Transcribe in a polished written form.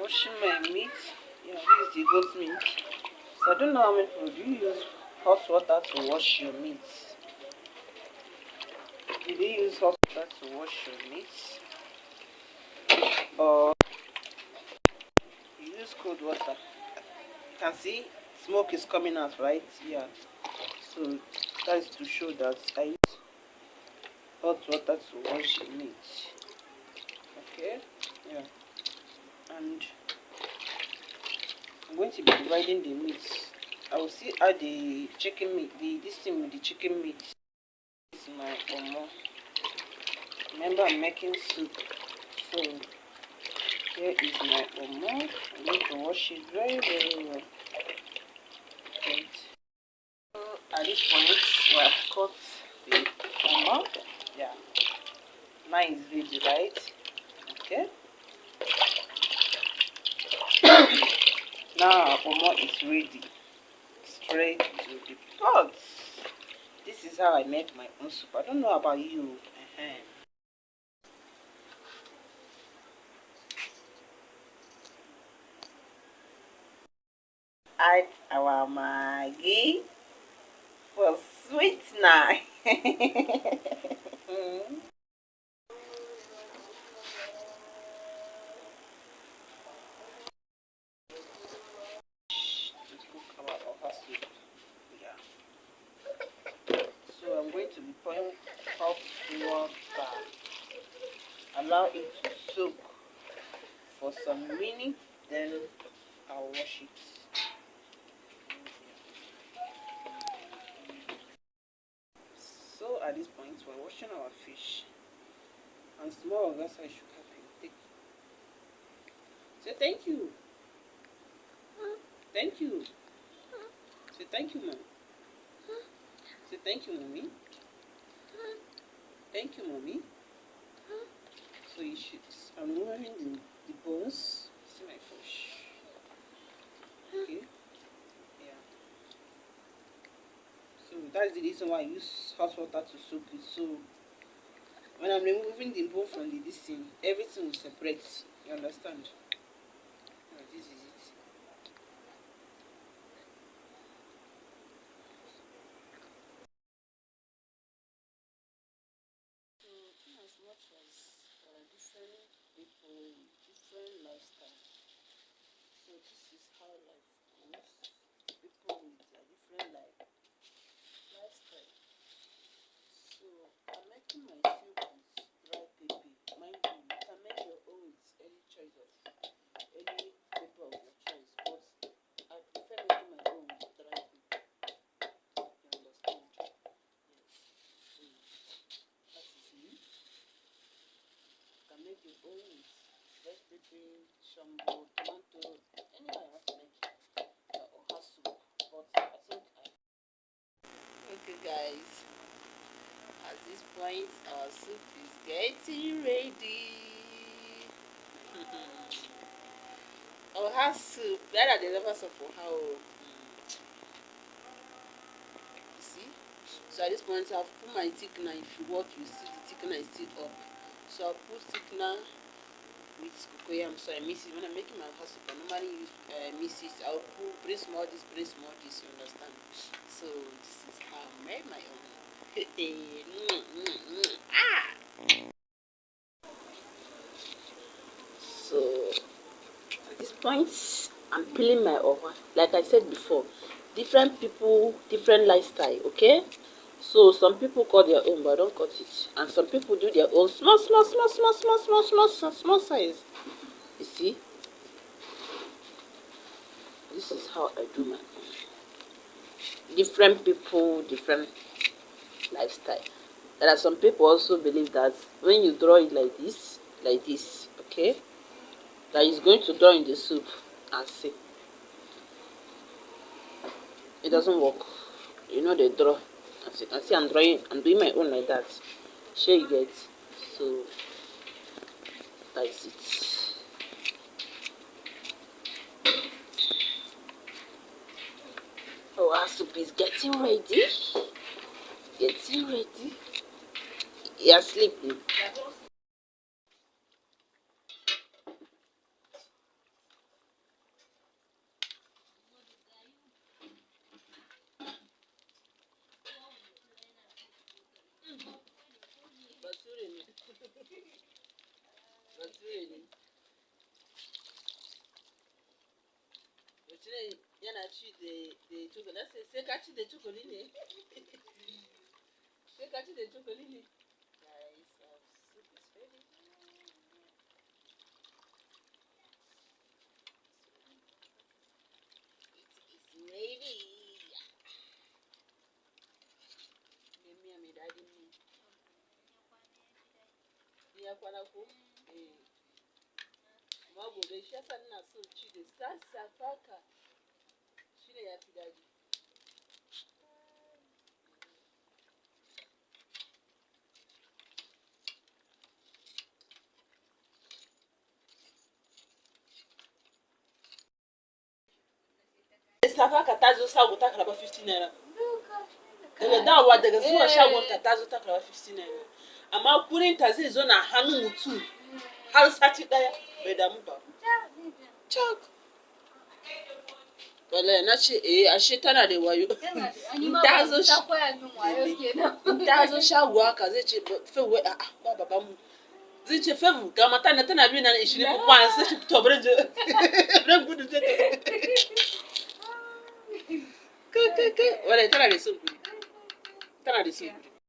washing my meat. Yeah, this is the goat meat. So I don't know how many people do you use hot water to wash your meat. Do you use hot water to wash your meat? Or you use cold water? You can see smoke is coming out, right? Yeah. So that is to show that I use hot water to wash the meat. Okay? Yeah. And I'm going to be dividing the meat. I will still add the chicken meat, this thing with the chicken meat. This is my omo. Remember, I'm making soup. So here is my omo. I'm going to wash it very, very well. Right. So at this point, we have cut the omo. Yeah. Mine is ready, right? Okay. Now our omo is ready. Straight to the pot. This is how I make my own soup. I don't know about you. Add our Maggi for sweet now. To cook our oha soup. Yeah. So I'm going to be pouring hot water. Allow it to soak for some minutes, then I'll wash it. So at this point, we're washing our fish. And small of us, I should help you. Take. Say thank you. Thank you. Say thank you, mom. Say thank you, mommy. Thank you, mommy. So you should. I'm removing the bones. See my fish. Okay. Yeah. So that's the reason why I use hot water to soak it. So when I'm removing the bone from this thing, everything will separate. You understand? Yeah, this is it. So in as much as different people with different lifestyle. So this is how life goes. People with their different lifestyle. So I'm making my soup with dry pepper. Mind you, you can make your own with any choice of any pepper of your choice, but I prefer making my own with dry pepper. You understand? Yes. So that is me. You can make your own with red pepper, shambo, tomato, anyhow you want to make your oha soup. But I think okay guys, at this point our soup is getting ready. Oha soup, that are the levels of oha. You see? So at this point I've put my thickener. If you watch, you see the thickener is still up. So I'll put thickener with cocoyam. So I mix it. When I'm making my oha soup, I normally use mix it. I'll put bring small this, you understand? So this is how I made my own. So at this point I'm peeling my oha. Like I said before, different people, different lifestyle, okay? So some people cut their own, but I don't cut it. And some people do their own small size. You see? This is how I do my own. Different people, different lifestyle. There are some people also believe that when you draw it like this, okay, that is going to draw in the soup and see. It doesn't work. You know they draw. As you can see, I'm doing my own like that. Sure you get. So that is it. Oh, our soup is getting ready. Getting ready. You're sleeping. cire yana ci da cokali sai ka ci da cokali ne sai ka ci da cokali ne guys soup is ready it's ready me miya mai daɗin ne ya kwana ko amma gobe shi yasa ina son ci da sassafe haka shi ne ya fi daɗi safa ka ta zo shago ta karba 15 naira daga dawowa daga zuwa shagon ta zo ta karba 15 naira amma kurin ta zai zo na hannun mutum har sati daya bai damu ba chak wallahi na ce ashe tana da wayo ta zo shago haka zai ce fewe ba baban mu zai ce fewu ga mata na tana biyu na 20 ko kwana sai to bari gudu je kai wallahi tana da son kudi